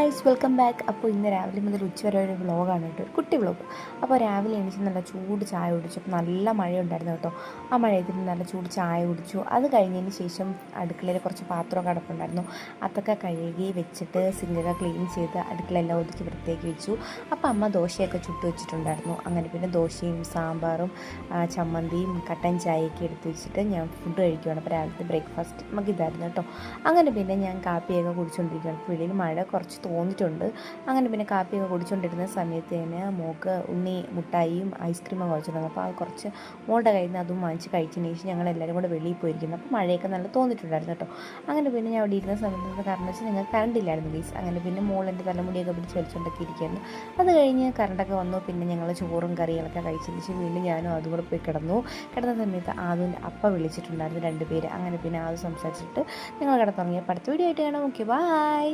Guys, welcome back. അപ്പോൾ ഇന്ന് രാവിലെ മുതൽ ഉച്ച വരെ ഒരു വ്ളോഗാണ് കേട്ടോ, ഒരു കുട്ടി വ്ളോഗ്. അപ്പോൾ രാവിലെ എണീച്ച് നല്ല ചൂട് ചായ കുടിച്ചു. അപ്പോൾ നല്ല മഴയുണ്ടായിരുന്നു കേട്ടോ. ആ മഴയത്തിൽ നല്ല ചൂട് ചായ കുടിച്ചു. അത് കഴിഞ്ഞതിന് ശേഷം അടുക്കളയിൽ കുറച്ച് പാത്രമൊക്കെ കിടപ്പുണ്ടായിരുന്നു. അതൊക്കെ കഴുകി വെച്ചിട്ട് സിങ്കൊക്കെ ക്ലീൻ ചെയ്ത് അടുക്കളയെല്ലാം ഒതുക്കി വൃത്തിയാക്കി വെച്ചു. അപ്പോൾ അമ്മ ദോശയൊക്കെ ചുട്ട് വെച്ചിട്ടുണ്ടായിരുന്നു. അങ്ങനെ പിന്നെ ദോശയും സാമ്പാറും ചമ്മന്തിയും കട്ടൻ ചായയൊക്കെ എടുത്ത് വെച്ചിട്ട് ഞാൻ ഫുഡ് കഴിക്കുകയാണ്. അപ്പോൾ രാവിലത്തെ ബ്രേക്ക്ഫാസ്റ്റ് നമുക്ക് ഇതായിരുന്നു കേട്ടോ. അങ്ങനെ പിന്നെ ഞാൻ കാപ്പിയൊക്കെ കുടിച്ചുകൊണ്ടിരിക്കുകയാണ്. വെളിയിൽ മഴ കുറച്ച് തോന്നിയിട്ടുണ്ട്. അങ്ങനെ പിന്നെ കാപ്പിയൊക്കെ കുടിച്ചുകൊണ്ടിരുന്ന സമയത്ത് തന്നെ മോൾക്ക് ഉണ്ണി മുട്ടായിയും ഐസ്ക്രീമൊക്കെ കഴിച്ചിട്ടുണ്ടായിരുന്നു. അപ്പോൾ അത് കുറച്ച് മോളുടെ കയ്യിൽ നിന്ന് അതും വാങ്ങിച്ച് കഴിച്ചതിന് ശേഷം ഞങ്ങളെല്ലാവരും കൂടെ വെളിയിൽ പോയിരിക്കുന്നു. അപ്പോൾ മഴയൊക്കെ നല്ല തോന്നിയിട്ടുണ്ടായിരുന്നു കേട്ടോ. അങ്ങനെ പിന്നെ ഞാൻ അവിടെ ഇരുന്ന സമയത്ത് കാരണം വെച്ചാൽ ഞങ്ങൾക്ക് കറണ്ടില്ലായിരുന്നു പ്ലീസ്. അങ്ങനെ പിന്നെ മോൾ എൻ്റെ തലമുടിയൊക്കെ പിടിച്ച് വലിച്ചുകൊണ്ടൊക്കെ ഇരിക്കുകയായിരുന്നു. അത് കഴിഞ്ഞ് കറണ്ടൊക്കെ വന്നു. പിന്നെ ഞങ്ങൾ ചോറും കറികളൊക്കെ കഴിച്ചതിന് ശേഷം വീണ്ടും ഞാനും അതും കൂടെ പോയി കിടന്ന സമയത്ത് ആദ്യം അപ്പ വിളിച്ചിട്ടുണ്ടായിരുന്നു 2 പേര്. അങ്ങനെ പിന്നെ അത് സംസാരിച്ചിട്ട് ഞങ്ങൾ കിടന്നുറങ്ങി. അടുത്ത വീഡിയോ ആയിട്ട് കാണാം. Okay, by.